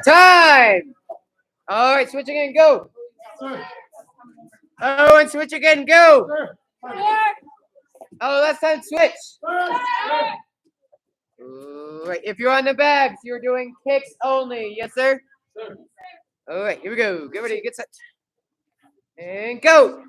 Time. All right, switch again, go. Oh, and switch again, go. Oh, last time, switch. All right, if you're on the bags, you're doing kicks only. Yes, sir? All right, here we go. Get ready, get set. And go.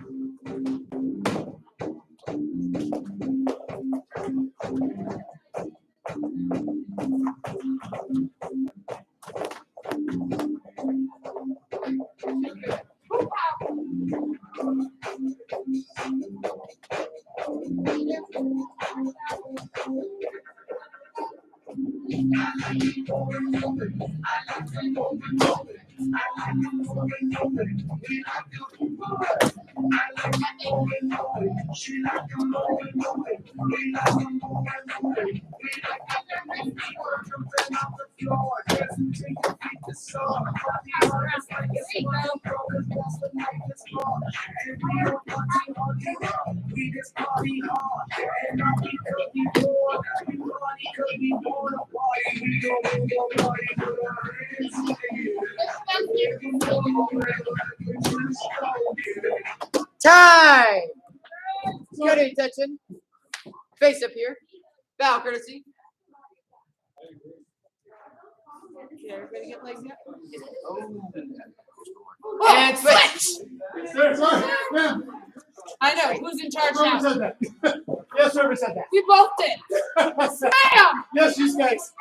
Time. Good attention. Face up here. Bow courtesy. Did everybody get legs yet? And switch. I know. Who's in charge now? Said that. Yes, whoever said that. You both did. Slam! Yes, you guys.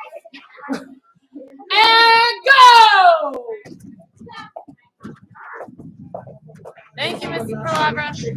And go! Thank you, Mr. Palabra. Give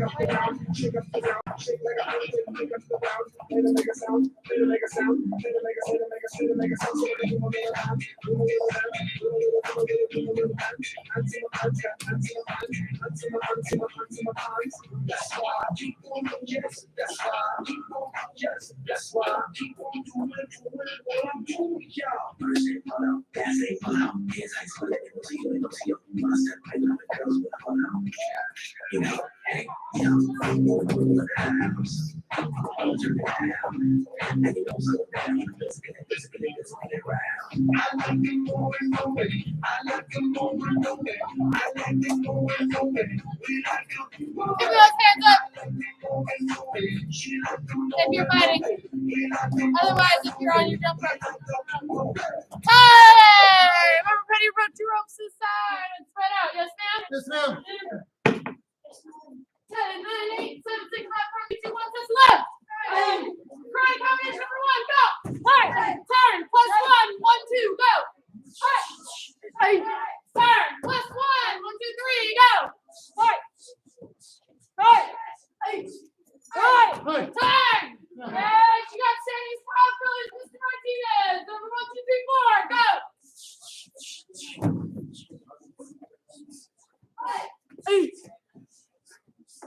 me those hands up if you're fighting. Otherwise, if you're on your jump rope. Time! Everybody run 2 ropes to the side and spread out. Yes, ma'am? Yes, ma'am. 10, 9, 8, 7, 6, 5, 4, 3, 2, 1, touch left. Crying combination number 1, go. All right, turn, plus 1, 1, 2, go. All right, turn, plus 1, 1, 2, 3, go. All right, turn. And you got Sandy's Profiles, Mr. Martinez, number 1, 2, 3, 4, go.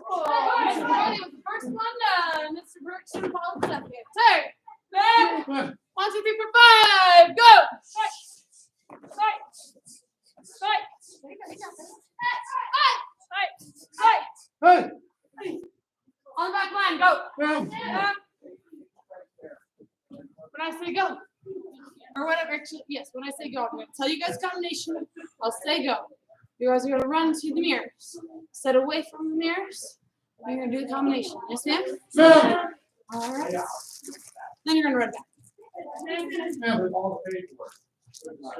The first one done. Mr. Brooks and Paul the second. Turn. Back. 1, 2, 3, 4, 5. Go. Right. On the back line. Go. When I say go, or whatever. Actually, yes. When I say go, I'm going to tell you guys combination. I'll say go. You guys are going to run to the mirrors. Set away from the mirrors. And you're going to do the combination. Yes, ma'am? Ma'am. All right. Then you're going to run back.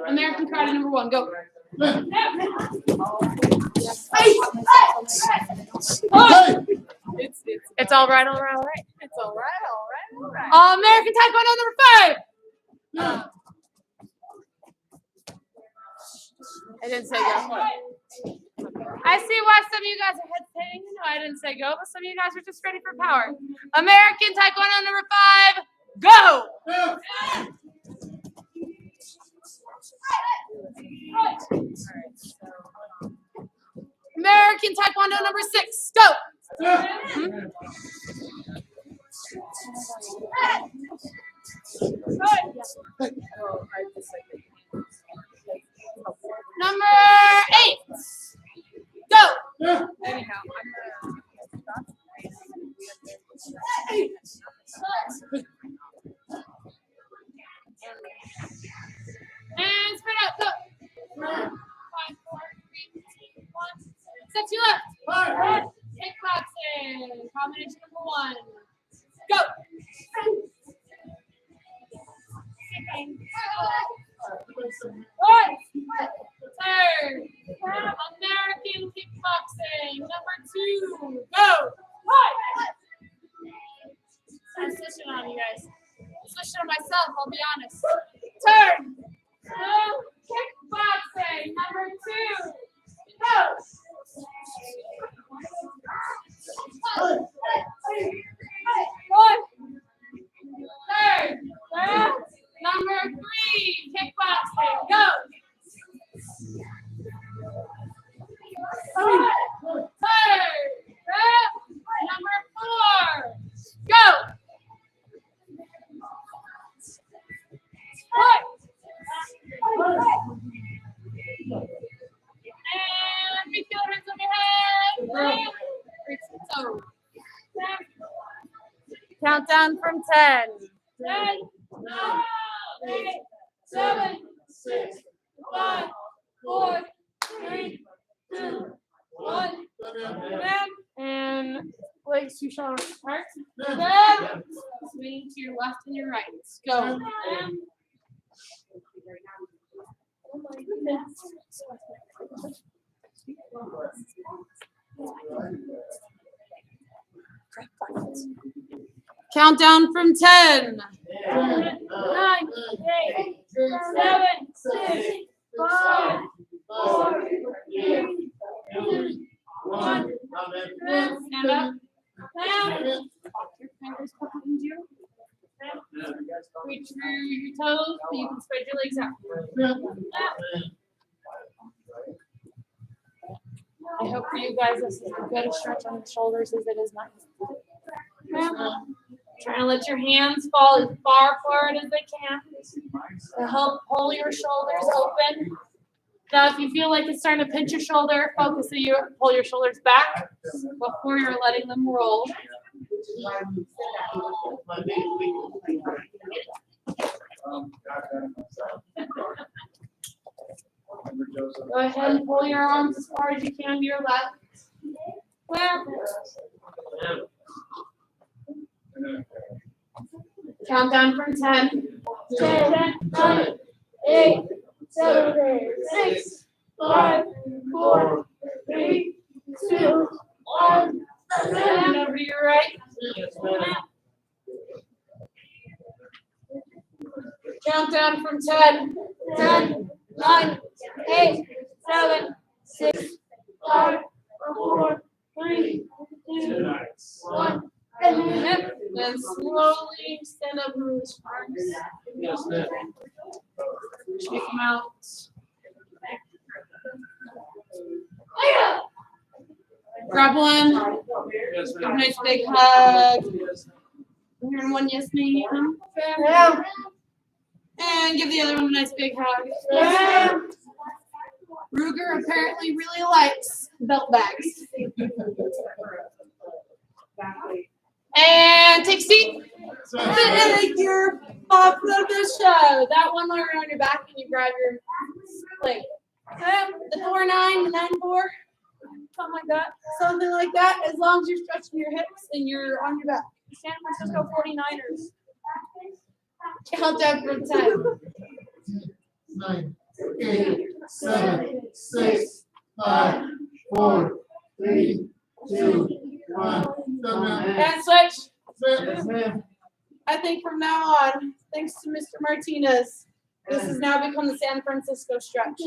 American Karate number 1. Go. It's all right, all right, all right. It's all right. American Taekwondo number 5. I didn't say go. I see why some of you guys are hesitating. No, I didn't say go, but some of you guys are just ready for power. American Taekwondo number 5, go! American Taekwondo number 6, go! Number 8, go! Anyhow, combination number 1. Go. One. Third. American kickboxing number 2. Go. I'm switching on you guys. I'm switching on myself, I'll be honest. Turn. Kickboxing number 2. Go. One. Third. Number 3. Kickboxing. Go. Third. Number 4. Go. And big hands on your head. Countdown from 10. 10, 9, 8, 7, 6, 5, 4, 3, 2, 1. And legs too short apart. Swing to your left and your right. Go. Oh my goodness. Countdown from 10. 9, 8, 7, 6, 5, 4, 3, 2, 1. Stand up. Down. Your fingers behind you. Reach through your toes, but you can spread your legs out. I hope for you guys this is as good a stretch on the shoulders as it is mine. Trying to let your hands fall as far forward as they can to help pull your shoulders open. Now, if you feel like it's starting to pinch your shoulder, focus that you pull your shoulders back before you're letting them roll. Go ahead and pull your arms as far as you can to your left. Countdown from 10. 10, 9, 8, 7, 6, 5, 4, 3, 2, 1. And over to your right. Countdown from 10. 10, 9, 8, 7, 6, 5, 4, 3, 2, 1. Then slowly stand up and release arms. Yes, ma'am. Shake them out. Grab one. Yes, Give a ma'am. nice big hug. And one yes ma'am. Yeah. And give the other one a nice big hug. Ruger apparently really likes belt bags. And take a seat. And you're off of the show. That one while you're on your back and you grab your leg. The 4-9, the 9-4, something like that. Something like that, as long as you're stretching your hips and you're on your back. San Francisco 49ers. Countdown from 10. 9, 8, 7, 6, 5, 4, 3, 2, 1. And switch. Yes, ma'am. I think from now on, thanks to Mr. Martinez, this has now become the San Francisco stretch.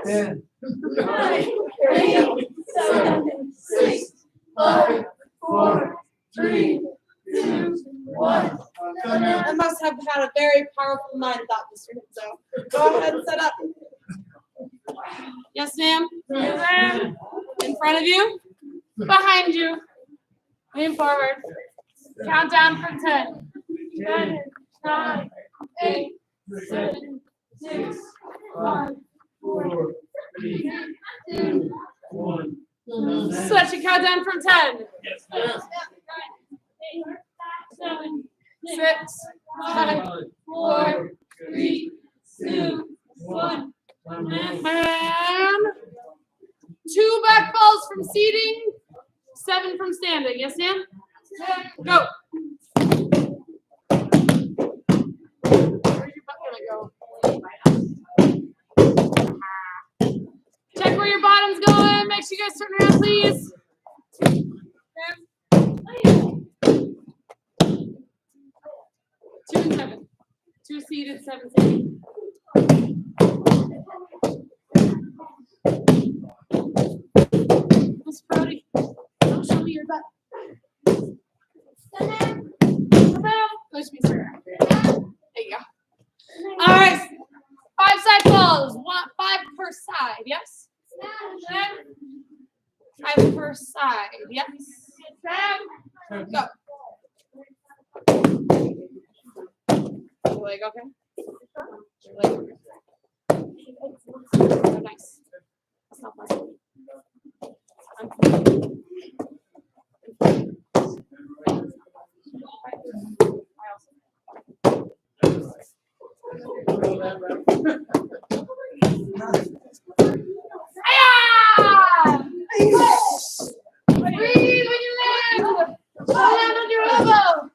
10, 9, 8, 7, 6, 5, 4, 3, 2, 1. I must have had a very powerful mind thought, Mr. Hipzo. Go ahead and set up. Yes, ma'am. Yes, ma'am. In front of you. Behind you. Lean forward. Countdown from 10. 10, 9, 8, 7, 6, 5, 4, 3, 2, 1. Switch and countdown from 10. Yes, ma'am. 8, 7, 6, 5, 4, 3, 2, 1. And 2 back falls from seating, 7 from standing. Yes, Sam? Go. Where's your butt gonna go? Check where your bottom's going. Make sure you guys turn around, please. Two and 7. 2 seated, 7 seated. Miss Brody, don't show me your butt. Push me, sir. There you go. All right. 5 side falls. 5 per side. Yes. 5 per side. Yes. Go. Your leg okay? Your leg. Oh, nice. That's not possible. Breathe when you land. Land on your elbow.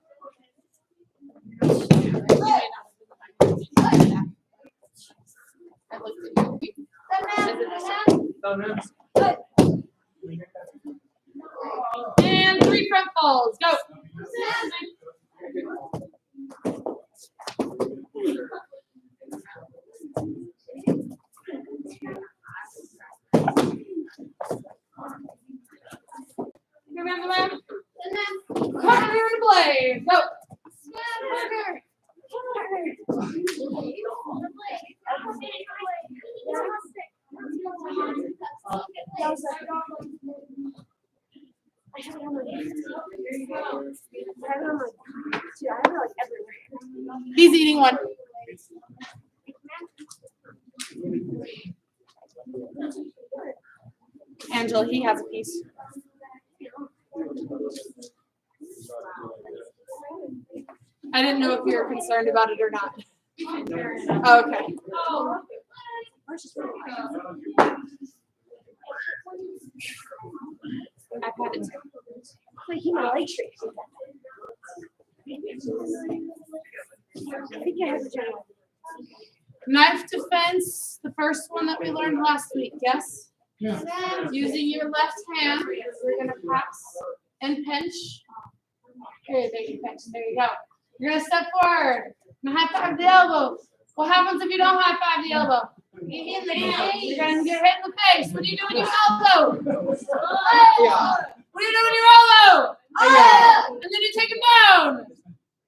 And 3 front falls. Go. Remember that? Partner to blade. Go. He's eating one. Angela, he has a piece. I didn't know if you were concerned about it or not. Okay. I've had it too. Knife defense, the first one that we learned last week, yes? Yeah. Using your left hand, we're gonna pass and pinch. Here, there you pinch. There you go. You're gonna step forward and high five the elbow. What happens if you don't high five the elbow? You're gonna get hit in the face. What do you do with your elbow? What do you do with your elbow? And then you take him down.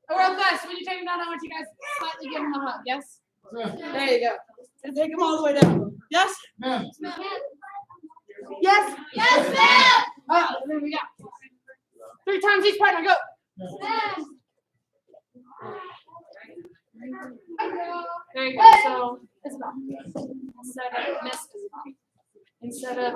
Real fast. When you take him down, I want you guys to slightly give him a hug. Yes? There you go. And take him all the way down. Yes? Yes? Yes, ma'am! Oh, there we go. 3 times each partner. Go. There you go. So, Isabel. Instead of Miss Isabel. Instead of.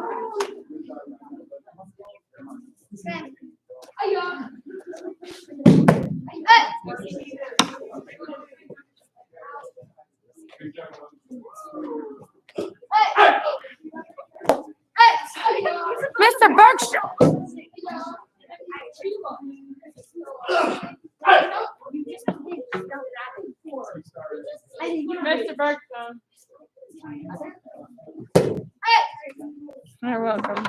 Mr. Berkshire. Mr. Berkshire. You're welcome.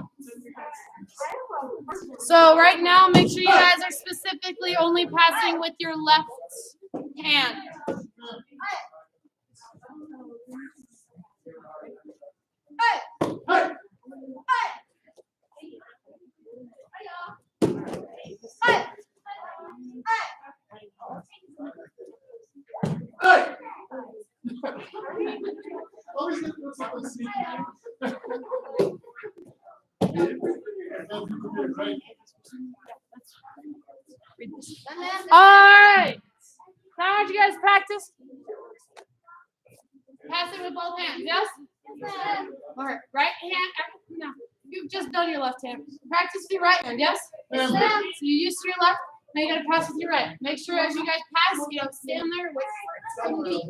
So right now, make sure you guys are specifically only passing with your left hand. All right. Now, I want you guys practice passing with both hands. Yes? All right. Right hand. No, you've just done your left hand. Practice with your right hand. Yes? So you used to your left. Now you got to pass with your right. Make sure as you guys pass, you don't stand there. Wait for it.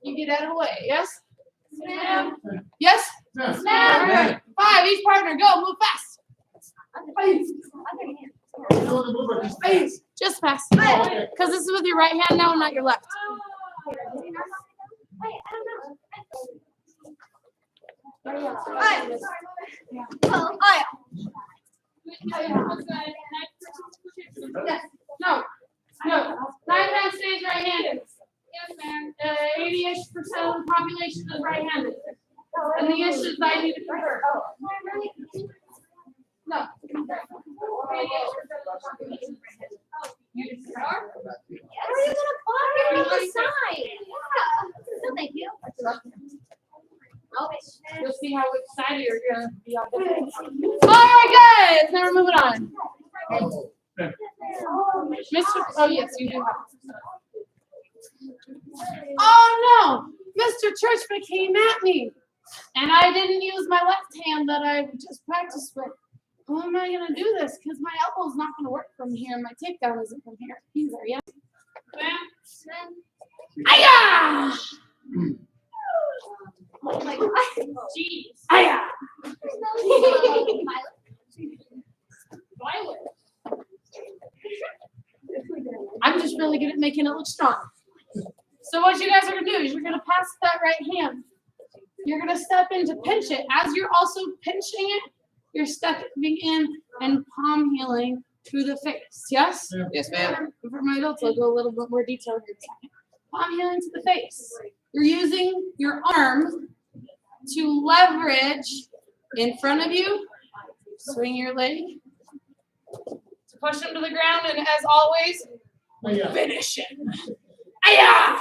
You get out of the way. Yes? Yes? Yes. Ma'am. 5, each partner, go, move fast. Just fast. Because this is with your right hand now, not your left. No. 9 times stays right-handed. Yes, ma'am. 80-ish% of the population is right-handed. And the issues I need to cover. No. You are? Where are you gonna put it on the side? Yeah. No, thank you. You'll see how excited you're gonna be on this. All right, guys. Now we're moving on. Mr. Oh yes, you do have. Oh no, Mr. Churchman came at me, and I didn't use my left hand that I just practiced with. How am I gonna do this? Because my elbow's not gonna work from here. My takedown isn't from here either. Yeah. Aya! Jeez. Aya! I'm just really good at making it look strong. So what you guys are gonna do is you're gonna pass that right hand. You're gonna step in to pinch it. As you're also pinching it, you're stepping in and palm healing through the face. Yes? Yes, ma'am. For my adults, I'll go a little bit more detailed here in a second. Palm healing to the face. You're using your arm to leverage in front of you. Swing your leg to push him to the ground, and as always, finish it. Aya!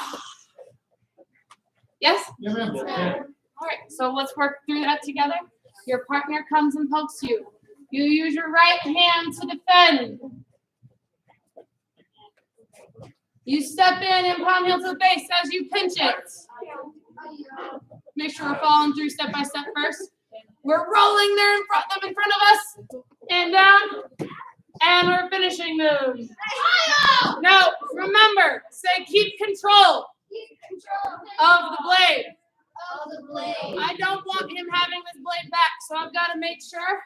Yes? Yeah, ma'am. All right, so let's work through that together. Your partner comes and pokes you. You use your right hand to defend. You step in and palm heel to the face as you pinch it. Make sure we're following through step by step first. We're rolling them in front of us and down, and we're finishing them. No, remember, say keep control of the blade. I don't want him having this blade back, so I've got to make sure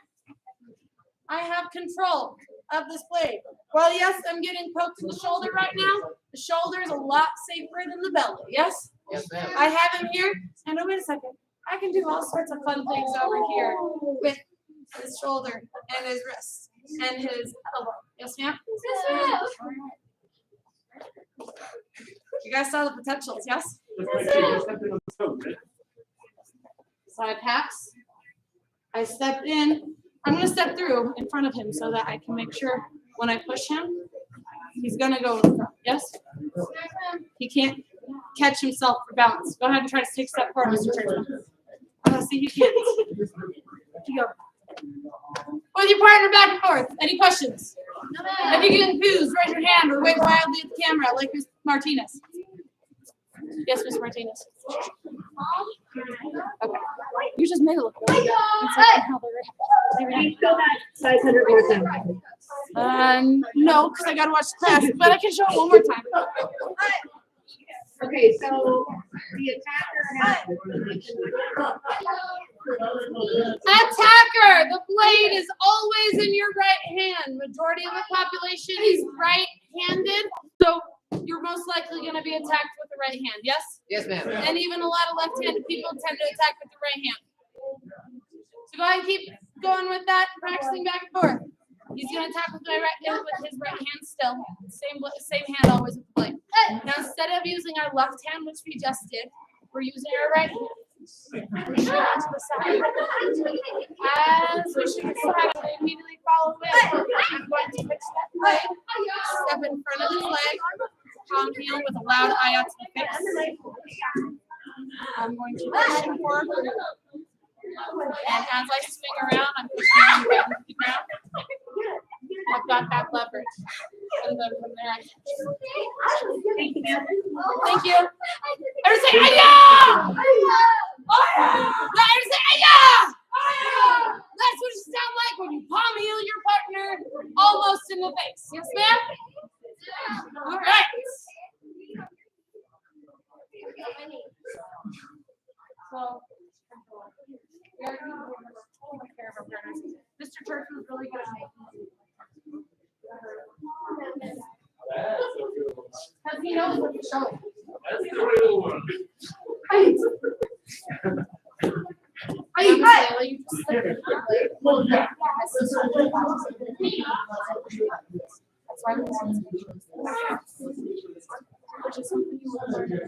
I have control of this blade. Well, yes, I'm getting poked in the shoulder right now. The shoulder is a lot safer than the belly. Yes? Yes, ma'am. I have him here. And oh, wait a second. I can do all sorts of fun things over here with his shoulder and his wrist and his elbow. Yes, ma'am? You guys saw the potentials, yes? Side taps. I step in. I'm going to step through in front of him so that I can make sure when I push him, he's going to go in front. Yes? He can't catch himself for balance. Go ahead and try to take a step forward, Mr. Churchman. See, he can't. You go. With your partner back and forth. Any questions? If you get confused, raise your hand or wave wildly at the camera like Ms. Martinez. Yes, Ms. Martinez. Okay. You just made it look good. You still got 500 more times. No, because I got to watch the class, but I can show it one more time. Okay, so the attacker has. Attacker! The blade is always in your right hand. Majority of the population is right-handed, so you're most likely going to be attacked with the right hand. Yes? Yes, ma'am. And even a lot of left-handed people tend to attack with the right hand. So go ahead and keep going with that, practicing back and forth. He's going to attack with his right hand still. Same hand always with the blade. Now instead of using our left hand, which we just did, we're using our right hand. Push it onto the side. As we should decide, we immediately follow with. I'm going to pitch that blade, step in front of his leg, palm heel with a loud eye out to the face. I'm going to push him forward. And as I swing around, I'm pushing him down to the ground. I've got that leverage. And then from there, I can. Thank you. Everybody say, Aya! Everybody say, Aya! That's what you sound like when you palm heel your partner almost in the face. Yes, ma'am? All right. So, Mr. Church was really good at making. Because he knows what to show. That's the real one. You just slip it. Well, yeah. That's why we want to be. Which is something you will learn in your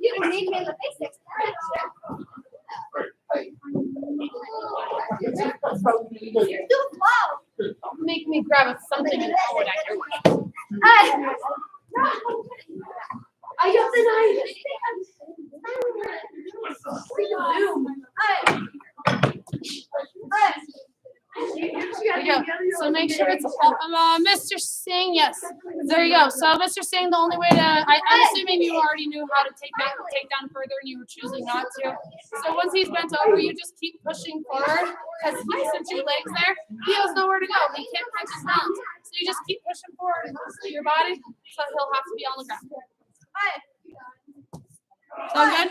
You didn't need me in the face next time. Too slow. Make me grab something and throw it at your way. I got the knife. There you go. So make sure it's Mr. Singh. Yes, there you go. So Mr. Singh, the only way to I'm assuming you already knew how to take down further, and you were choosing not to. So once he's bent over, you just keep pushing forward because since your legs there, he has nowhere to go. He can't catch his balance. So you just keep pushing forward and pushing your body, so he'll have to be on the ground. Sound good?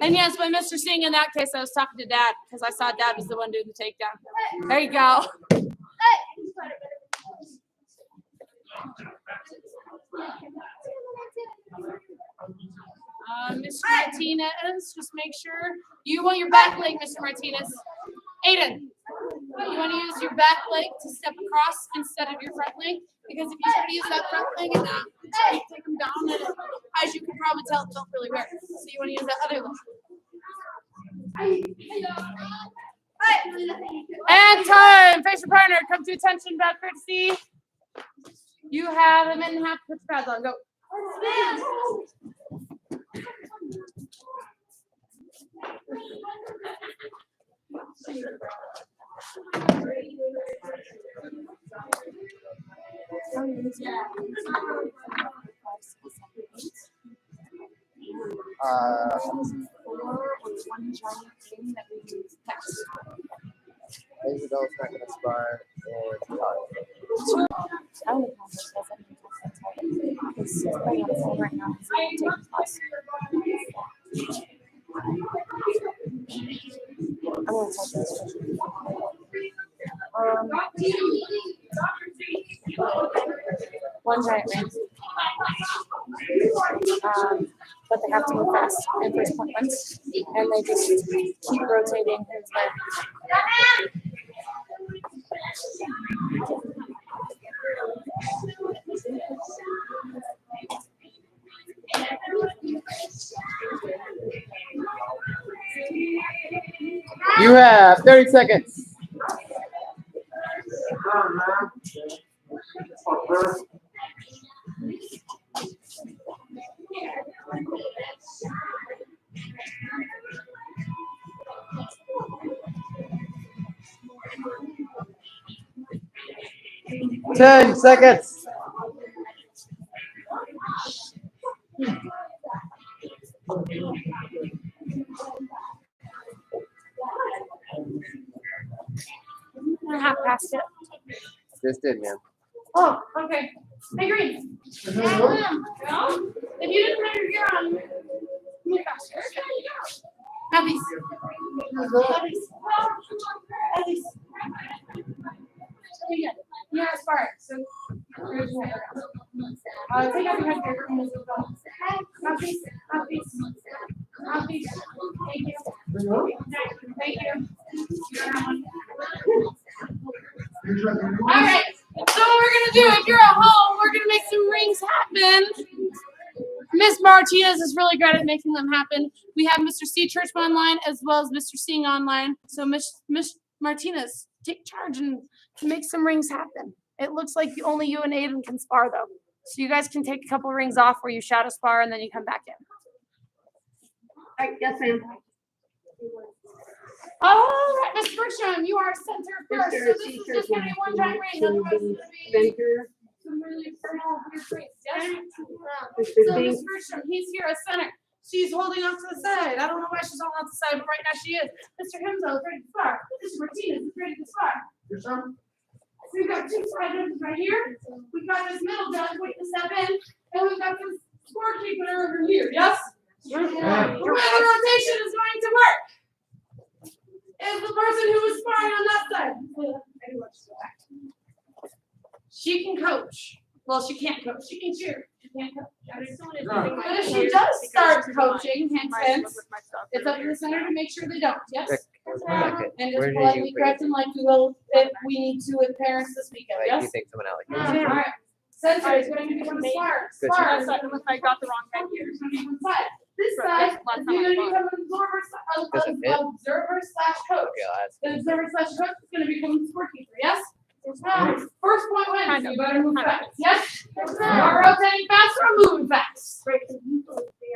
And yes, by Mr. Singh, in that case, I was talking to Dad because I saw Dad was the one doing the takedown. There you go. Mr. Martinez, just make sure you want your back leg, Mr. Martinez. Aiden, you want to use your back leg to step across instead of your front leg, because if you try to use that front leg and take them down, and as you can probably tell, it felt really weird. So you want to use that other leg. And time. Face your partner. Come to attention. Back courtesy. You have a minute and a half to put your pads on. Go. Isabel's not going to spar and one giant ring. But they have to move fast in first point once, and they just keep rotating his leg. you have 30 seconds. Ten seconds. I half past it. Just did, man. Oh, okay. Hey, Green. If you didn't have your gear on, move faster. Have these. Have these. You're a spark, so take off your headgear and let's go. Have these. Have these. Have these. Thank you. Thank you. All right. So what we're gonna do, if you're at home, we're gonna make some rings happen. Miss Martinez is really great at making them happen. We have Mr. C. Churchman online as well as Mr. Singh online. So Miss Martinez, take charge and make some rings happen. It looks like only you and Aiden can spar though. So you guys can take a couple rings off where you shadow spar and then you come back in. All right, yes, ma'am. All right, Ms. Bertram, you are center first. So this is just gonna be one time ring. Otherwise it's gonna be some really fertile weird traits. Yes? So Ms. Bertram, he's here as center. She's holding off to the side. I don't know why she's holding off to the side, but right now she is. Mr. Hemzo is ready to spar. Mr. Martinez is ready to spar. Yes, sir. So we've got two side judges right here. We've got this middle judge waiting to step in. And we've got this scorekeeper over here. Yes? Yeah. The way the rotation is going to work is the person who is sparring on that side. She can coach. Well, she can't coach. She can cheer. She can't coach. But if she does start coaching, hence, it's up to the center to make sure they don't. Yes? Rick, And where just do politely you correct them like we will if we need to with parents this weekend. like, you Yes? think someone else? All right. Center is going to become a spar. Good Spar. job. I got the wrong head here. It's going to be one side. This side is going to become an Does it fit? observer slash coach. Okay, I'll ask. The observer slash coach is going to become the scorekeeper. Yes? First point wins. So you better move fast. Yes? You're rotating fast or moving fast.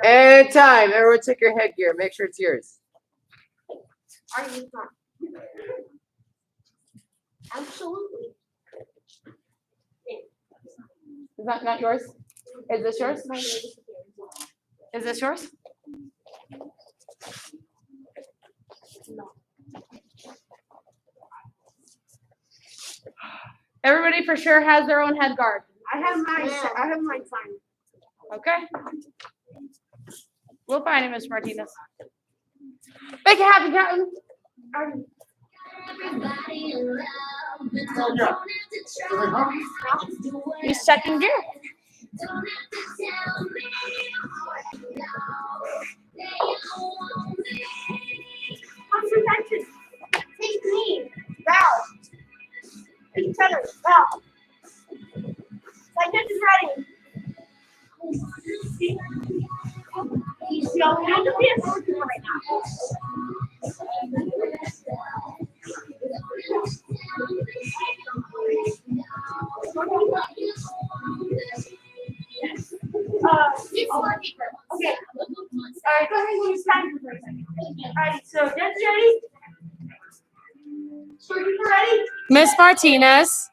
And time. Everyone take your headgear. Make sure it's yours. Absolutely. Is that not yours? Is this yours? Is this yours? Everybody for sure has their own head guard. I have mine signed. Okay. We'll find him, Mr. Martinez. Make it happen, Captain. He's checking gear. Take me. Val. Each other. Val. Like this is ready. He's yelling at the PS right now. Okay. Alright, go ahead and use time for a second. Alright, so that's ready. Scorekeeper ready? Miss Martinez,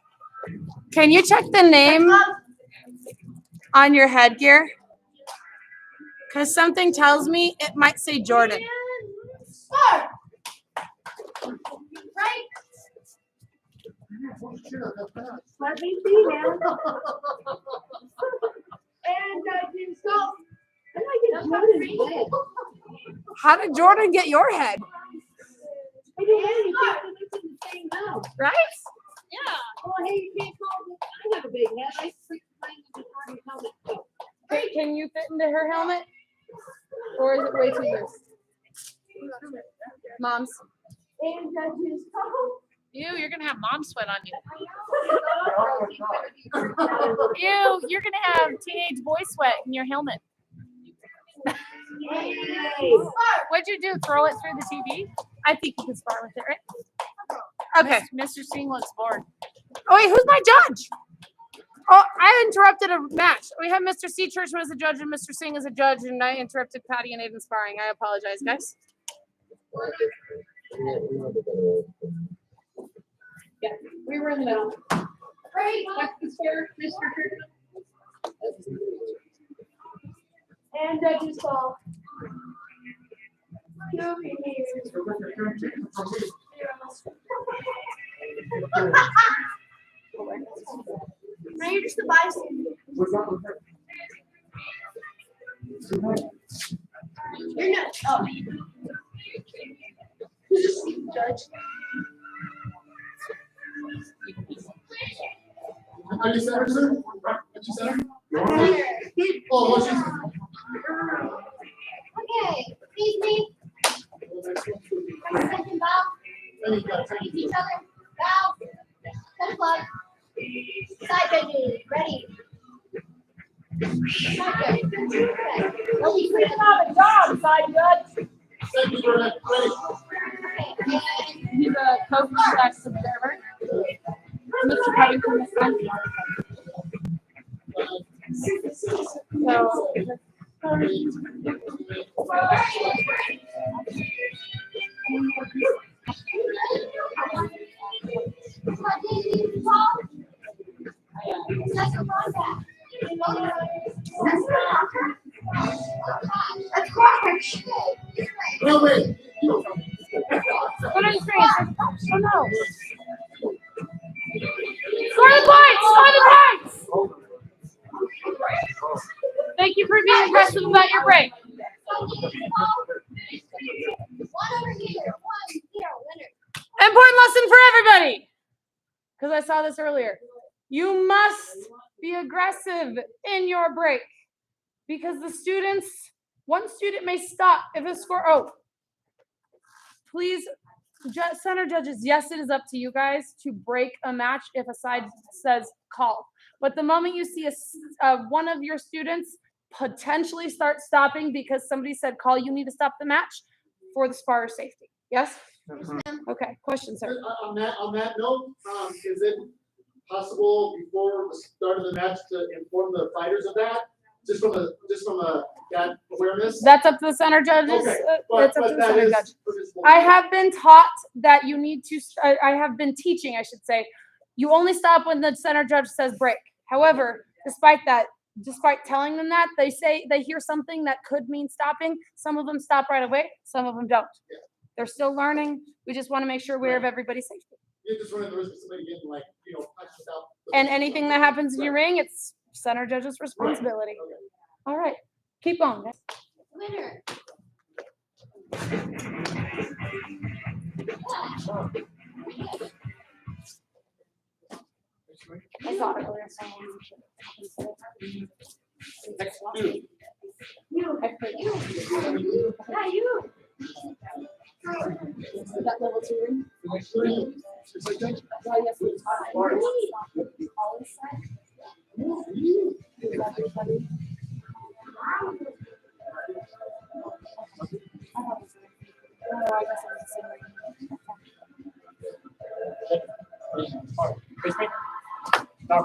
can you check the name on your headgear? Because something tells me it might say Jordan. Start. Right. Oh, shit, I got that. Let me see now. And just go. I like it. Jordan's head. How did Jordan get your head? I didn't have anything to say no. Right? Yeah. Well, hey, you can't call me. I have a big head. I freak mine in the party helmet. Wait, can you fit into her helmet? Or is it way too loose? Mom's. And just go. Ew, you're gonna have mom sweat on you. Oh, Ew, you're gonna have teenage boy sweat in your helmet. Yay. What'd you do? Throw it through the TV? I think you can spar with it, right? Okay. Mr. Singh looks bored. Oh wait, who's my judge? Oh, I interrupted a match. We have Mr. C. Churchman as a judge and Mr. Singh as a judge, and I interrupted Patty and Aiden sparring. I apologize, guys. Yeah, we were in the middle. Great. Mr. Churchman. And just go. Over here. Now you're just a bystander. You're not. Oh. Who's the chief judge? Are you center, sir? Are you center? Oh, what's your? Okay, excuse me. Second bow. Face each other. Bow. Ten club. Side judges, ready. Side judge. Don't be freaking out a job, side judge. Thank you for that. Ready? Okay, He's a coach slash observer. Mr. Covington is on. So, Go to the screen. Oh no. Score the points! Score the points! Thank you for being aggressive about your break. One over here. 1-0 winner. Important lesson for everybody. Because I saw this earlier. You must be aggressive in your break. Because the students, one student may stop if a score. Oh, please, center judges, yes, it is up to you guys to break a match if a side says call. But the moment you see one of your students potentially start stopping because somebody said call, you need to stop the match for the sparrer safety. Yes? Okay, question, sir. On that note, is it possible before the start of the match to inform the fighters of that? Just from a that awareness? That's up to the center judges. Okay, It's up to the that center is judge. permissible. I have been taught that you need to, I have been teaching, I should say, you only stop when the center judge says break. However, despite telling them that, they hear something that could mean stopping. Some of them stop right away, some of them don't. Yeah. They're still learning. We just want to make sure we're aware of everybody's safety. You're just running the risk of somebody getting punched without. And anything that happens in your ring, it's center judge's responsibility. Okay. All right, keep going, guys. Winner. I thought earlier. You. I heard you. Yeah, you. That level 2 ring? Well, yes, we Stop.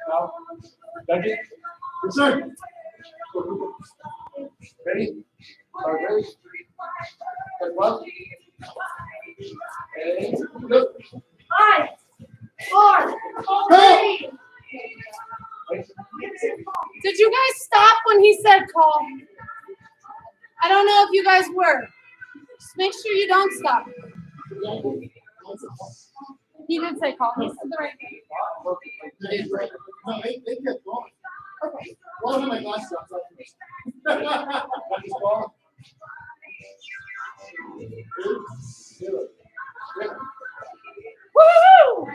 Now, judges, Yes, sir. ready? Are ready? Good luck. And go. 5, 4, 3. Did you guys stop when he said call? I don't know if you guys were. Just make sure you don't stop. He did say call. He said the right thing. No, they kept going. Okay. Well, I have my glasses on. Judges call. 2-0. Woo!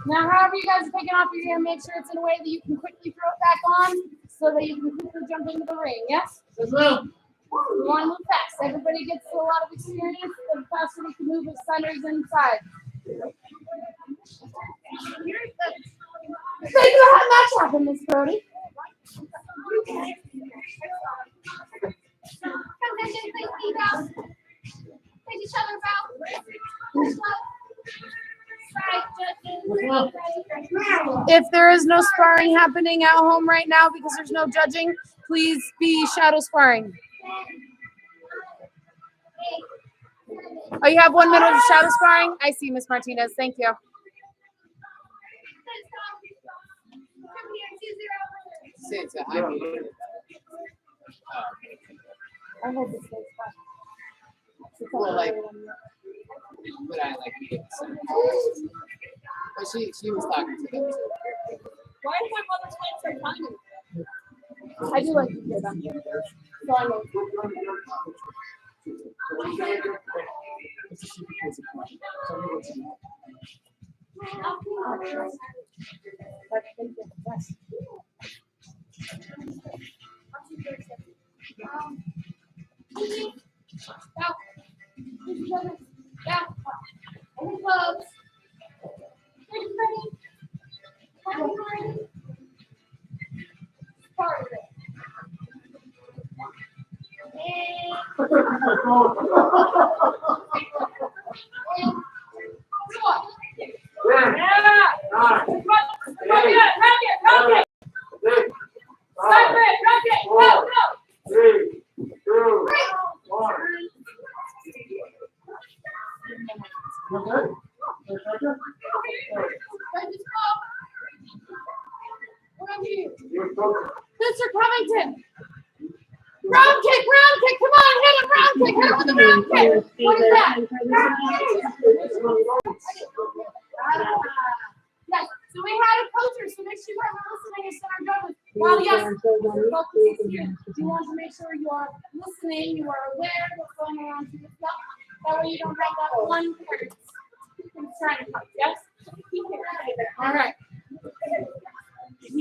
Now, however you guys are taking off your gear, make sure it's in a way that you can quickly throw it back on so that you can quickly jump into the ring. Yes? Yes, ma'am. We want to move fast. Everybody gets a lot of experience. The faster we can move with centers inside. Thank you for how much happened, Miss Brody. Take each other about. If there is no sparring happening at home right now because there's no judging, please be shadow sparring. Oh, you have 1 minute of shadow sparring? I see, Miss Martinez. Thank you. Since I mean, I hope this goes fast. well, like, but I like needed to say. But she was talking to them too. Why did my mother explain so tiny? I do like to hear them. So I know. Come here. Mr. Covington. Round kick, come on, hit him, round kick, hit him with a round kick. What is that? Yes, so we had a coacher, so make sure you guys are listening and start going. While yes, focus is here. You want to make sure you are listening, you are aware of what's going on to yourself. That way you don't have that one person trying to cut, yes? All right. Is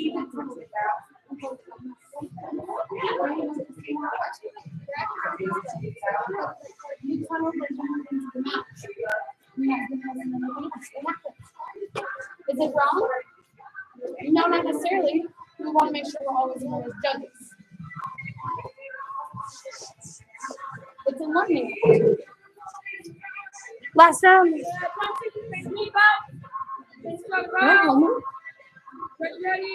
it wrong? No, not necessarily. We want to make sure we're always known as judges. It's a learning. Last round. Ready?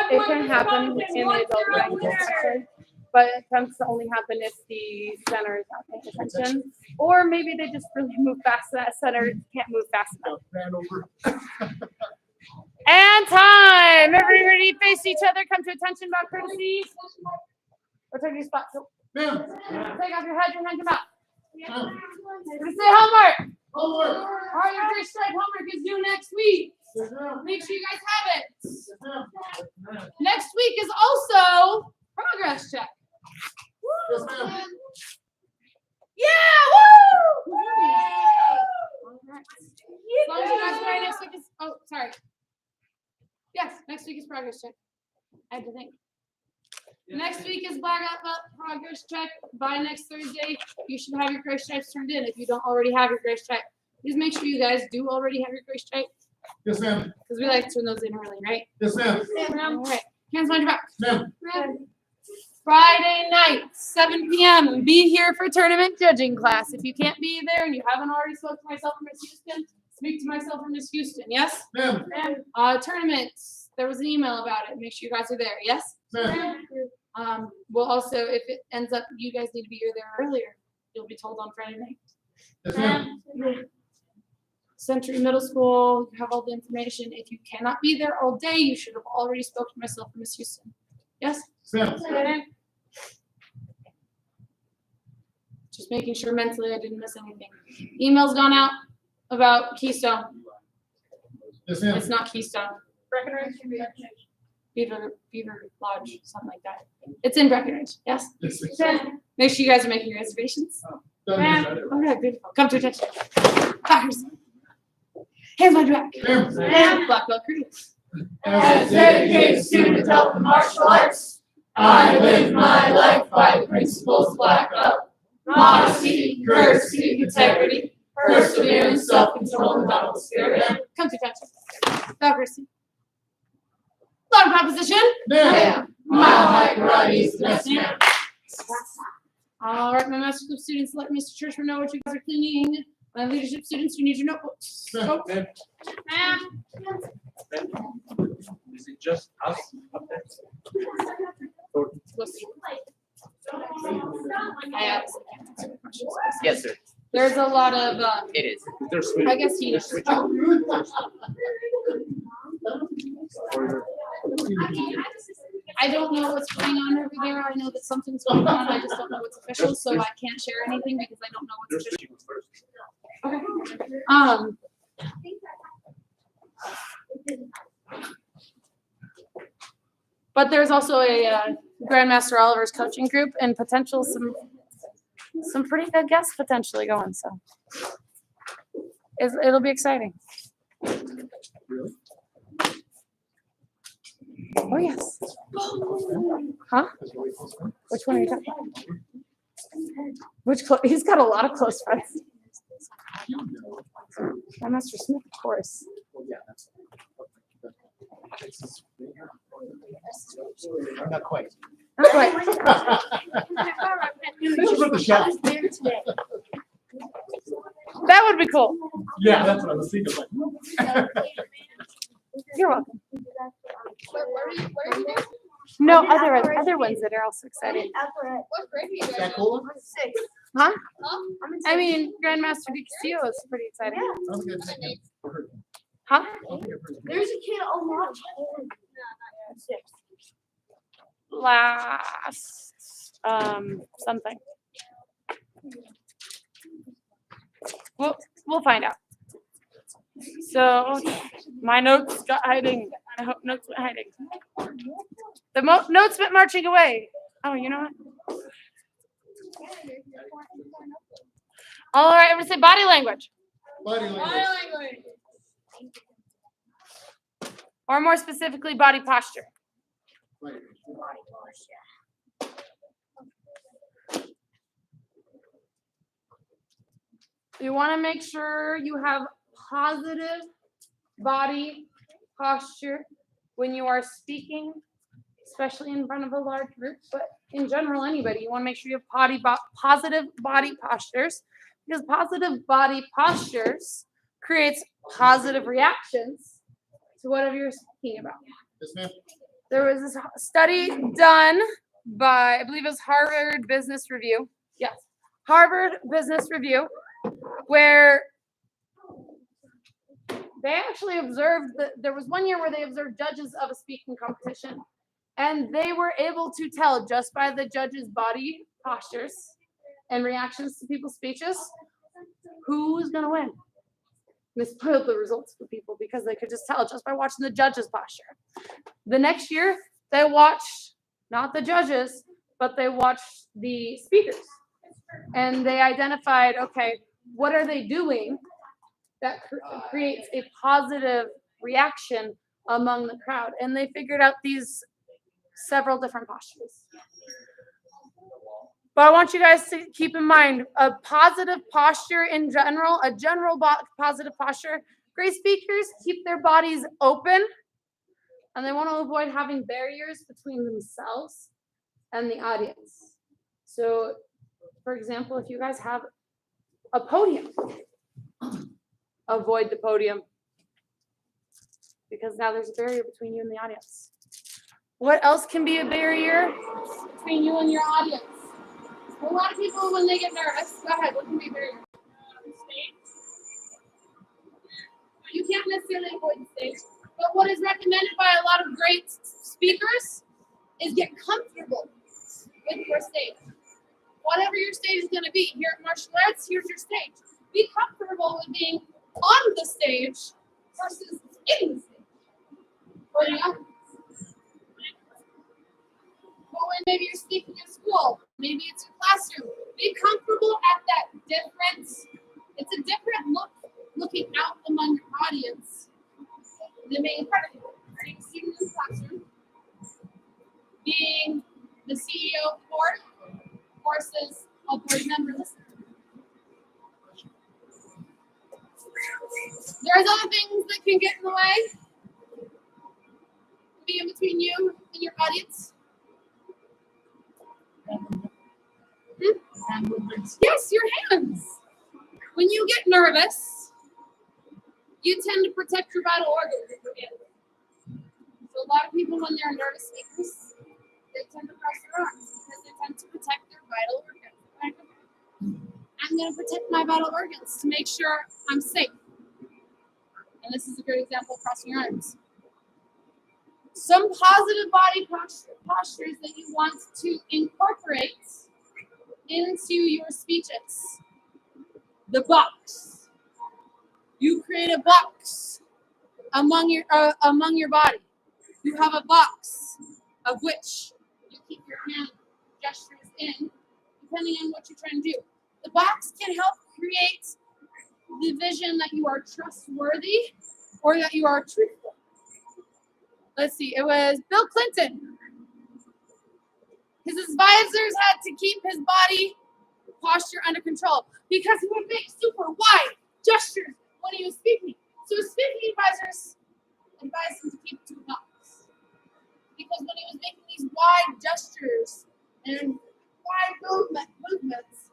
It can happen in the adult range, actually, but it tends to only happen if the center is not paying attention, or maybe they just really move fast. That center can't move fast enough. And time. Everybody face each other. Come to attention about courtesy. Or take your spot. Take off your head and hand your mouth. Say homework. All your first strike homework is due next week. Make sure you guys have it. Next week is also progress check. Yes, ma'am. Yeah! Woo! All right. As long as you guys try next week is, oh, sorry. Yes, next week is progress check. I had to think. Next week is black belt progress check. By next Thursday, you should have your gray stripes turned in if you don't already have your gray stripe. Please make sure you guys do already have your gray stripe. Yes, ma'am. Because we like to turn those in early, right? Yes, ma'am. All right. Hands behind your back. Ma'am. Friday night, 7 p.m. Be here for tournament judging class. If you can't be there and you haven't already spoke to myself or Miss Houston, speak to myself or Miss Houston. Yes? Ma'am. Tournaments. There was an email about it. Make sure you guys are there. Yes? Ma'am. We'll also, if it ends up you guys need to be here there earlier, you'll be told on Friday night. Yes, ma'am. Century Middle School, you have all the information. If you cannot be there all day, you should have already spoken to myself or Miss Houston. Yes? Ma'am. Just making sure mentally I didn't miss anything. Email's gone out about Keystone. Yes, ma'am. It's not Keystone. Beaver Lodge, something like that. It's in Breckenridge. Yes? Yes, ma'am. Make sure you guys are making your reservations. Done. Okay, beautiful. Come to attention. Fires. Hands behind your back. Ma'am. Black belt crew. As a dedicated student of the martial arts, I live my life by the principles black belt. Modesty, courtesy, integrity, perseverance, self-control, and battle spirit. Come to attention. Democracy. Long proposition. Ma'am. Mile high karate is the best man. All right, my master club students, let Mr. Churchman know what you guys are cleaning. My leadership students, you need your notebooks. Ma'am. Ma'am. Is it just us up there? We'll see. I have Yes, sir. There's a lot of, It is. They're switching. I guess he They're knows. switching. I don't know what's going on over there. I know that something's going on. I just don't know what's official, so I can't share anything because I don't know They're what's official. switching first. But there's also a Grandmaster Oliver's coaching group and potential some pretty good guests potentially going. So it'll be exciting. Oh yes. Huh? Which one are you talking about? Which he's got a lot of close friends. Grandmaster Smith, of course. Not quite. Not quite. Thank you for the shot. That would be cool. Yeah, that's what I was thinking. Like, You're welcome. Where are you doing? No, other ones that are also exciting. What grade are you is guys that in? cool? Six. Huh? Huh? I mean, Grandmaster Castillo is pretty exciting. I don't think I've seen it. Huh? I don't think I've heard it. There's a kid on watch. Six. Last something. We'll find out. So my notes got hiding. I hope notes went hiding. The notes went marching away. Oh, you know what? All right, everybody say body language. Body language. Or more specifically, body posture. Body You want to make sure you have positive body posture when you are speaking, especially in front of a large group, but in general, anybody. You want to make sure you have positive body postures, because positive body postures creates positive reactions to whatever you're speaking about. Yes, ma'am. There was this study done by, I believe it was Harvard Business Review. Yes, Harvard Business Review, where they actually observed that there was one year where they observed judges of a speaking competition, and they were able to tell just by the judges' body postures and reactions to people's speeches who's going to win. And they spoiled the results for people because they could just tell just by watching the judges' posture. The next year, they watched not the judges, but they watched the speakers. And they identified, okay, what are they doing that creates a positive reaction among the crowd? And they figured out these several different postures. But I want you guys to keep in mind a positive posture in general, a general positive posture. Great speakers keep their bodies open, and they want to avoid having barriers between themselves and the audience. So, for example, if you guys have a podium, avoid the podium, because now there's a barrier between you and the audience. What else can be a barrier between you and your audience? A lot of people, when they get nervous, go ahead, what can be a barrier? You can't necessarily avoid the stage, but what is recommended by a lot of great speakers is get comfortable with your stage. Whatever your stage is going to be, here at Martial Arts, here's your stage. Be comfortable with being on the stage versus in the stage. For the audience. But when maybe you're speaking in school, maybe it's your classroom, be comfortable at that difference. It's a different look looking out among your audience than being in front of you. Being a student in the classroom, being the CEO of the board versus a board member listening. There's other things that can get in the way. Be in between you and your audience. Yes, your hands. When you get nervous, you tend to protect your vital organs with your hands. So a lot of people, when they're nervous speakers, they tend to press their arms because they tend to protect their vital organs. I'm going to protect my vital organs to make sure I'm safe. And this is a great example of crossing your arms. Some positive body postures that you want to incorporate into your speeches. The box. You create a box among your body. You have a box of which you keep your hand gestures in, depending on what you're trying to do. The box can help create the vision that you are trustworthy or that you are truthful. Let's see, it was Bill Clinton. His advisors had to keep his body posture under control because he would make super wide gestures when he was speaking. So his speaking advisors advised him to keep it to a box. Because when he was making these wide gestures and wide movements,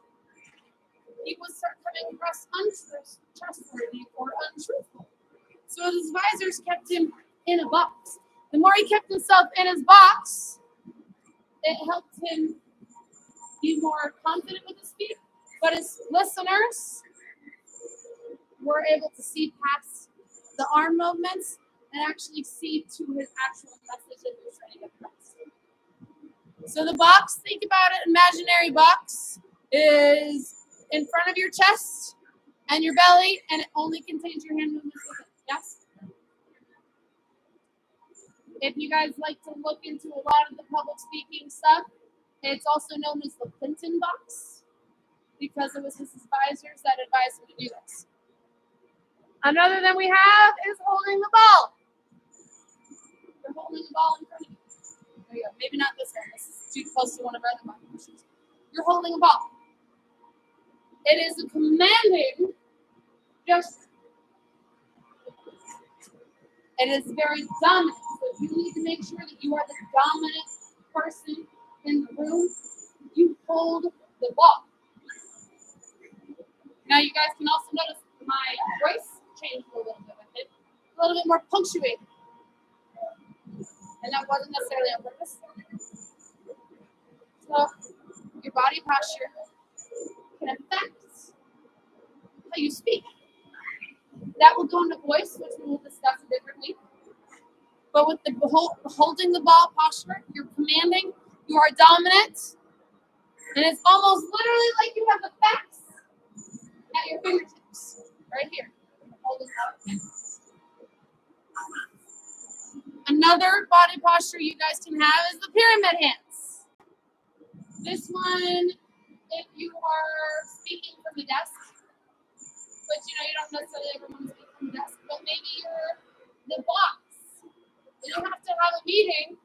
people start coming across untrustworthy or untruthful. So his advisors kept him in a box. The more he kept himself in his box, it helped him be more confident with his fear. But his listeners were able to see past the arm movements and actually see to his actual message that he was trying to get across. So the box, think about it, imaginary box, is in front of your chest and your belly, and it only contains your hand movements with it. Yes? If you guys like to look into a lot of the public speaking stuff, it's also known as the Clinton box because it was his advisors that advised him to do this. Another that we have is holding the ball. You're holding the ball in front of you. There you go. Maybe not this one. This is too close to one of our other body positions. You're holding a ball. It is a commanding gesture. It is very dominant. So you need to make sure that you are the dominant person in the room. You hold the ball. Now you guys can also notice my voice changed a little bit with it. A little bit more punctuated. And that wasn't necessarily on purpose. So your body posture can affect how you speak. That will go into voice, which we will discuss differently. But with the holding the ball posture, you're commanding, you are dominant, and it's almost literally like you have the facts at your fingertips, right here. Holding the ball. Another body posture you guys can have is the pyramid hands. This one, if you are speaking from the desk, but you don't necessarily ever want to speak from the desk, but maybe you're the boss. You don't have to have a meeting.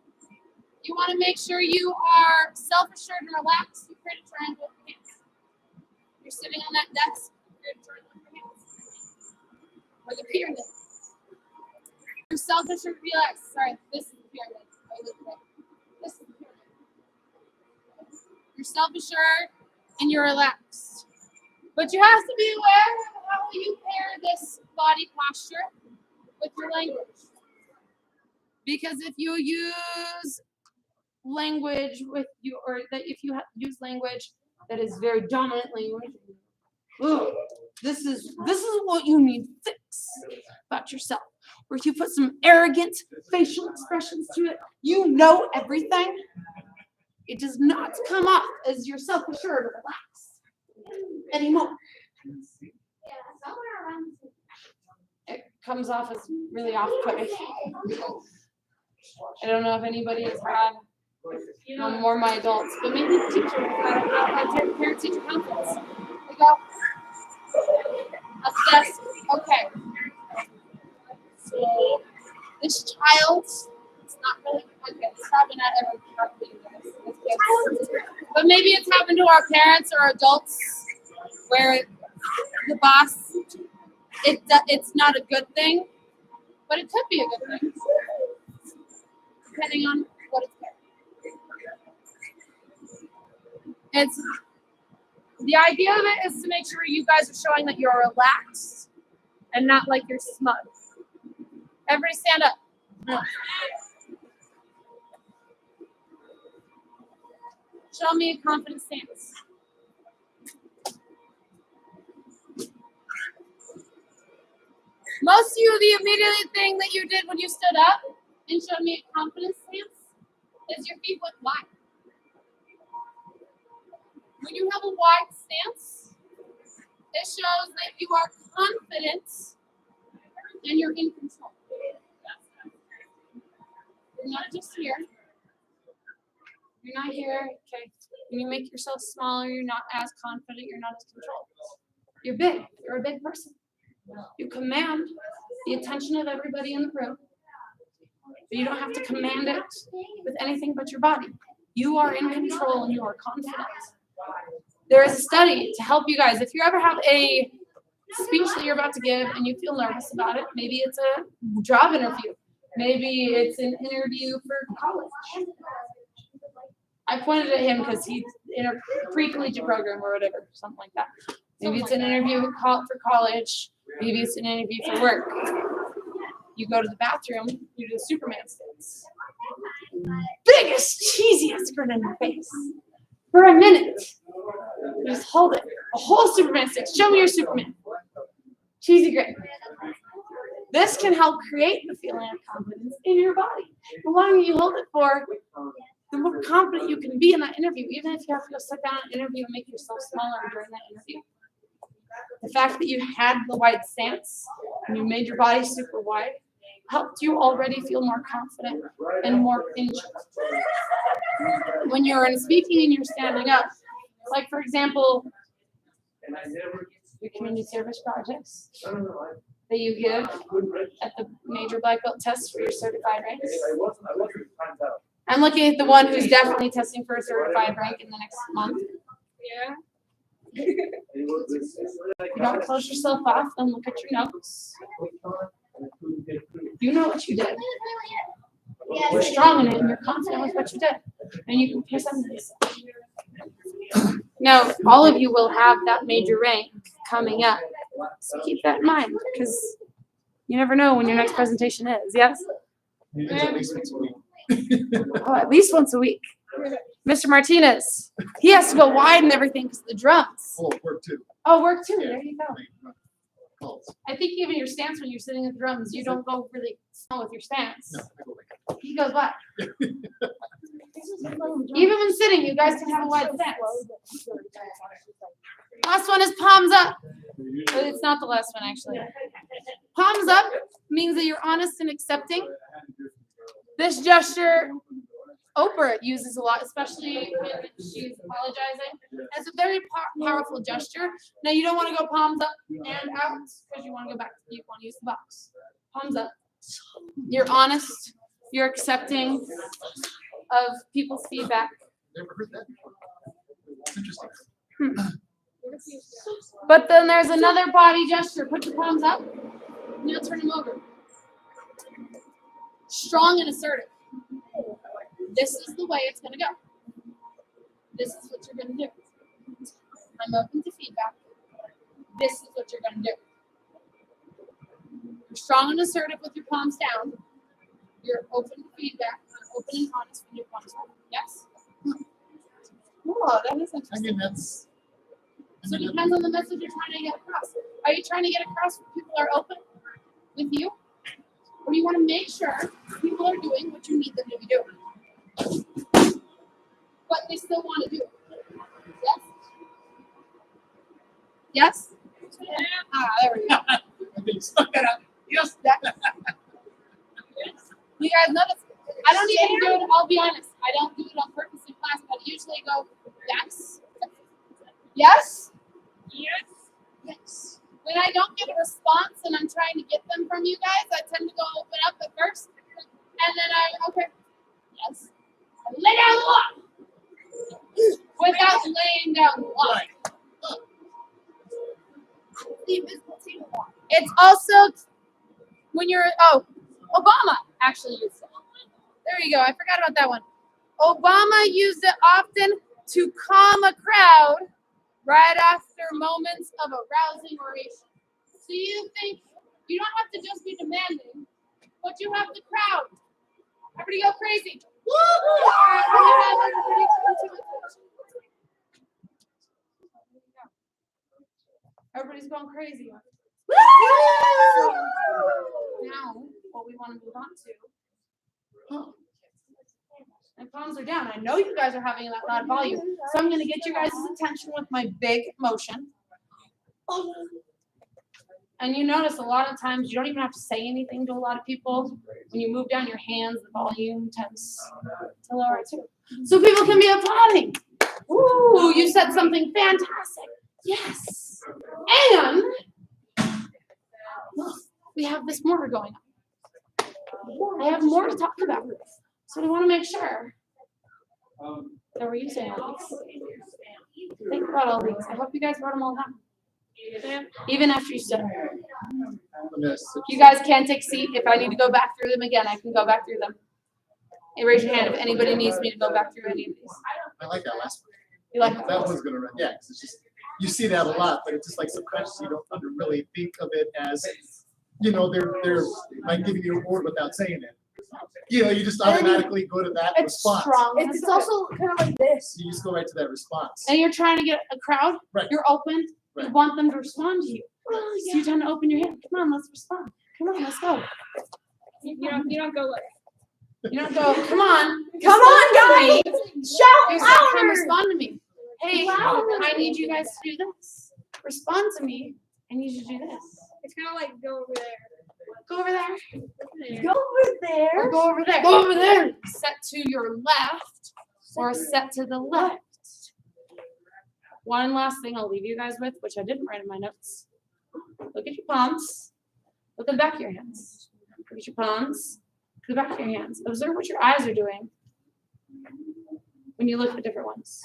You want to make sure you are self-assured and relaxed. You create a triangle with your hands. You're sitting on that desk, you create a triangle with your hands. Or the pyramid. You're self-assured, relaxed. Sorry, this is the pyramid. This is the pyramid. You're self-assured and you're relaxed. But you have to be aware of how you pair this body posture with your language. Because if you use language with you, or that if you use language that is very dominant language, this is what you need to fix about yourself. Or if you put some arrogant facial expressions to it, you know everything. It does not come off as you're self-assured or relaxed anymore. It comes off as really off-putting. I don't know if anybody has had more my adults, but maybe the teachers at parent-teacher conference. They go, assess, okay. So this child, it's not really, okay, it's probably not ever happening to us, but maybe it's happened to our parents or adults where the boss, it's not a good thing, but it could be a good thing, depending on what it's there. It's the idea of it is to make sure you guys are showing that you're relaxed and not like you're smug. Everybody stand up. No. Show me a confident stance. Most of you, the immediate thing that you did when you stood up and showed me a confident stance is your feet went wide. When you have a wide stance, it shows that you are confident and you're in control. You're not just here. You're not here. Okay. When you make yourself smaller, you're not as confident. You're not as controlled. You're big. You're a big person. You command the attention of everybody in the room. But you don't have to command it with anything but your body. You are in control and you are confident. There is a study to help you guys. If you ever have a speech that you're about to give and you feel nervous about it, maybe it's a job interview. Maybe it's an interview for college. I pointed at him because he's in a pre-collegiate program or whatever, something like that. Maybe it's an interview for college. Maybe it's an interview for work. You go to the bathroom, you do the Superman stance. Biggest, cheesiest grin on your face. For a minute. You just hold it. A whole Superman stance. Show me your Superman. Cheesy grin. This can help create the feeling of confidence in your body. The longer you hold it for, the more confident you can be in that interview, even if you have to go sit down and interview and make yourself smaller during that interview. The fact that you had the wide stance and you made your body super wide helped you already feel more confident and more in trust. When you're speaking and you're standing up, like for example, your community service projects that you give at the major black belt test for your certified ranks. I'm looking at the one who's definitely testing for a certified rank in the next month. Yeah. You don't close yourself off and look at your notes. You know what you did. You're strong in it and you're confident with what you did. And you can present this. Now, all of you will have that major rank coming up. So keep that in mind because you never know when your next presentation is. Yes? It's at least once a week. Oh, at least once a week. Mr. Martinez, he has to go wide and everything because of the drums. Oh, work too. Oh, work too. There you go. Calls. I think even your stance when you're sitting at the drums, you don't go really slow with your stance. No, I go like He goes what? Even when sitting, you guys can have a wide stance. Last one is palms up. But it's not the last one, actually. Palms up means that you're honest and accepting. This gesture, Oprah uses a lot, especially when she's apologizing. It's a very powerful gesture. Now, you don't want to go palms up and out because you want to go back. You want to use the box. Palms up. You're honest. You're accepting of people's feedback. Never heard that before. It's interesting. But then there's another body gesture. Put your palms up. Now turn them over. Strong and assertive. This is the way it's going to go. This is what you're going to do. I'm open to feedback. This is what you're going to do. You're strong and assertive with your palms down. You're open to feedback. You're open and honest with your palms down. Yes? Oh, that is I interesting. mean, that's. So it depends on the message you're trying to get across. Are you trying to get across where people are open with you? Or do you want to make sure people are doing what you need them to be doing? But they still want to do it. Yes? Yes? Ah, there we go. I think so. Yes. You guys notice? I don't even do it, I'll be honest. I don't do it on purpose in class, but I usually go, yes. Yes? Yes. Yes. When I don't get a response and I'm trying to get them from you guys, I tend to go open up at first. And then okay. Yes. Lay down the law. Without laying down the law. Right. It's also when you're, Obama actually used it. There you go. I forgot about that one. Obama used it often to calm a crowd right after moments of a rousing oration. So you think you don't have to just be demanding, but you have the crowd. Everybody go crazy. Everybody's going crazy. So now, what we want to move on to. And palms are down. I know you guys are having that loud volume, so I'm going to get your guys' attention with my big motion. And you notice a lot of times you don't even have to say anything to a lot of people. When you move down your hands, the volume tends to lower too. So people can be applauding. Ooh, you said something fantastic. Yes. And we have this more going on. I have more to talk about. So we want to make sure that we're using all these. Think about all these. I hope you guys wrote them all down. Even after you stood. You guys can take a seat. If I need to go back through them again, I can go back through them. And raise your hand if anybody needs me to go back through any of these. I like that last one. You like That that? one's gonna run. Yeah, 'cause it's just you see that a lot, but it's just like subconsciously you don't really think of it as, you know, they're like giving you a word without saying it. You know, you just automatically go to that It's response. strong. It's also kind of like this. You just go right to that response. And you're trying to get a crowd. Right. You're open. You Right. want them to respond to you. So you tend to open your hand. Come on, let's respond. Come on, let's go. You don't go like. You don't go, come on. Come on, guys! Shout You say, come louder! respond to me. Hey, Louder. I need you guys to do this. Respond to me. I need you to do this. It's kind of like go over there. Go over there. Go over there. Or go over there. Go over there. Set to your left or set to the left. One last thing I'll leave you guys with, which I didn't write in my notes. Look at your palms. Look at the back of your hands. Look at your palms. Look at the back of your hands. Observe what your eyes are doing when you look at different ones.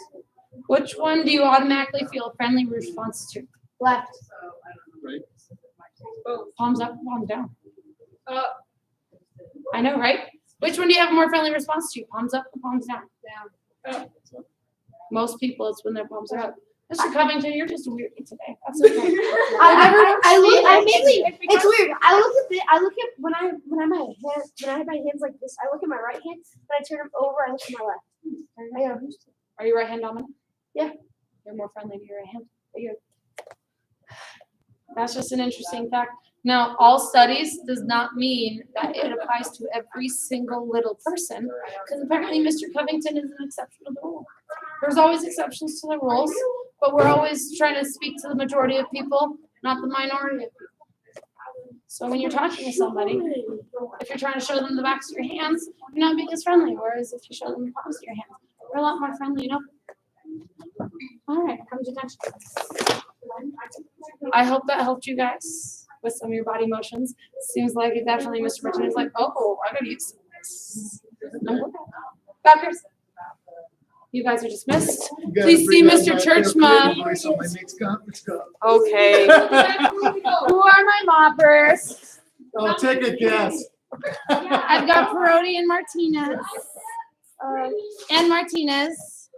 Which one do you automatically feel a friendly response to? Left. Right. Palms up, palms down. Up. I know, right? Which one do you have a more friendly response to? Palms up or palms down? Down. Most people, it's when their palms are up. Mr. Covington, you're just weird today. That's okay. I mainly, it's weird. I look at when I have my hands like this, I look at my right hand, when I turn them over, I look at my left. I go, Are you right hand dominant? Yeah. You're more friendly to your right hand. But you're. That's just an interesting fact. Now, all studies does not mean that it applies to every single little person, because apparently Mr. Covington is an exception to the rule. There's always exceptions to the rules, but we're always trying to speak to the majority of people, not the minority of people. So when you're talking to somebody, if you're trying to show them the backs of your hands, you're not being as friendly. Whereas if you show them the palms of your hands, you're a lot more friendly, you know? All right, comes your next. I hope that helped you guys with some of your body motions. Seems like it definitely, Mr. Richard is like, oh, I gotta use this. Backers. You guys are dismissed. You gotta Please see bring out Mr. my Churchma. inner voice on my next conference call. Okay. Who are my moppers? Oh, take a guess. I've got Parodi and Martinez. And Martinez.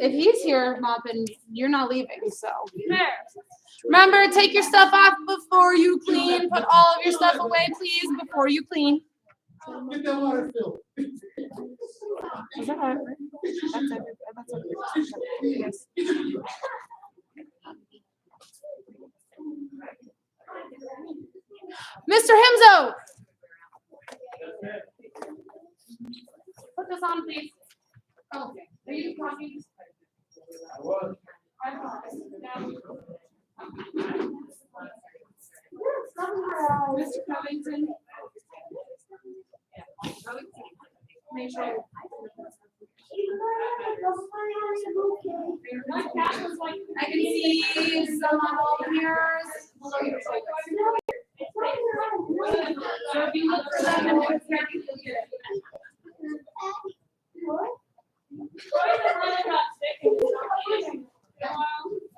If he's here mopping, you're not leaving, so. Remember, take your stuff off before you clean. Put all of your stuff away, please, before you clean. Get that water filled. Is that all right? That's okay. Yes. Mr. Himzo. Put this on, please. Oh, okay. Are you talking? I was. Mr. Covington. Make sure. I can see some of all here. So if you look for them,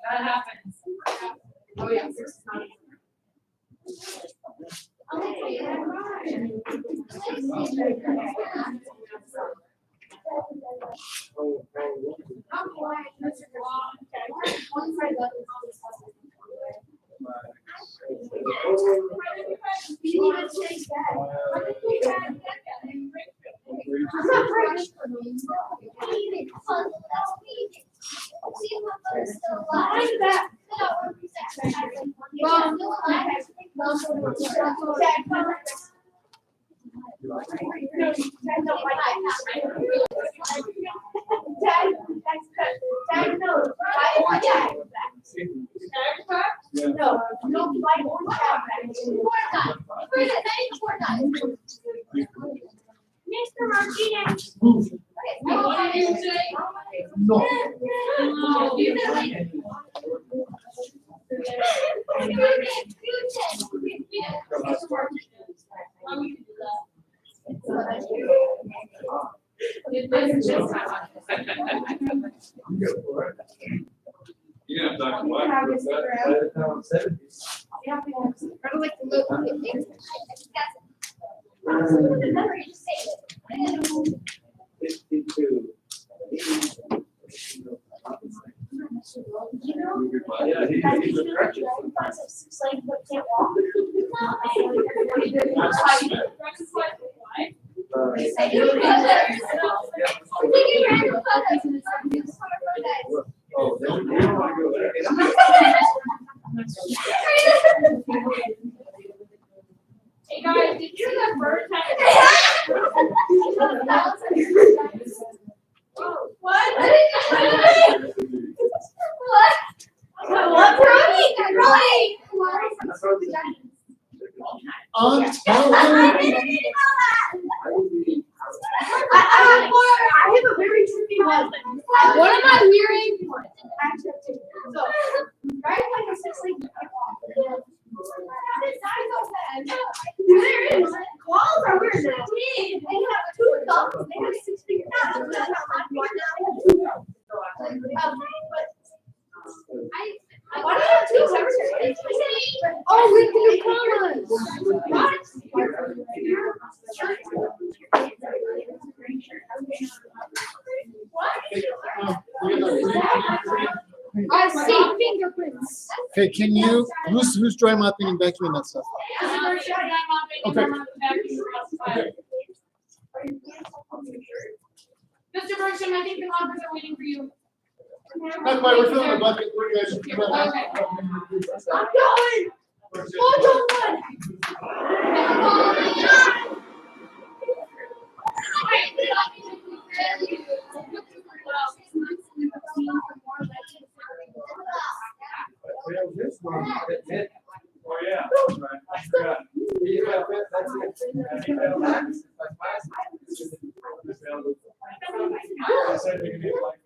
that happens. Oh, yeah. Mr. Martinez. No. Yeah, Dr. White, what's that? Down 70. You know, Yeah, that he's a you crutch. it's like what can't walk. Oh, they don't want to go there. Hey guys, did you know that birds have? What? What? Brody! Brody! On I have a very tricky one. What am I hearing? So, right, like a six-legged there is. Koalas are weird now. They have two thumbs. They have 6 fingers. They have two thumbs. Why do you have two thumbs? Oh, we can do commas. I see fingerprints. Okay, can you, who's dry mopping and vacuuming that stuff? Okay. Mr. Bergstrom, I think the lockers are waiting for you. Not quite, we're filling the bucket, we're good. Okay. I'm going. This one, that's it. Oh, yeah. That's right. I forgot. You got it, that's it. I said we can do it like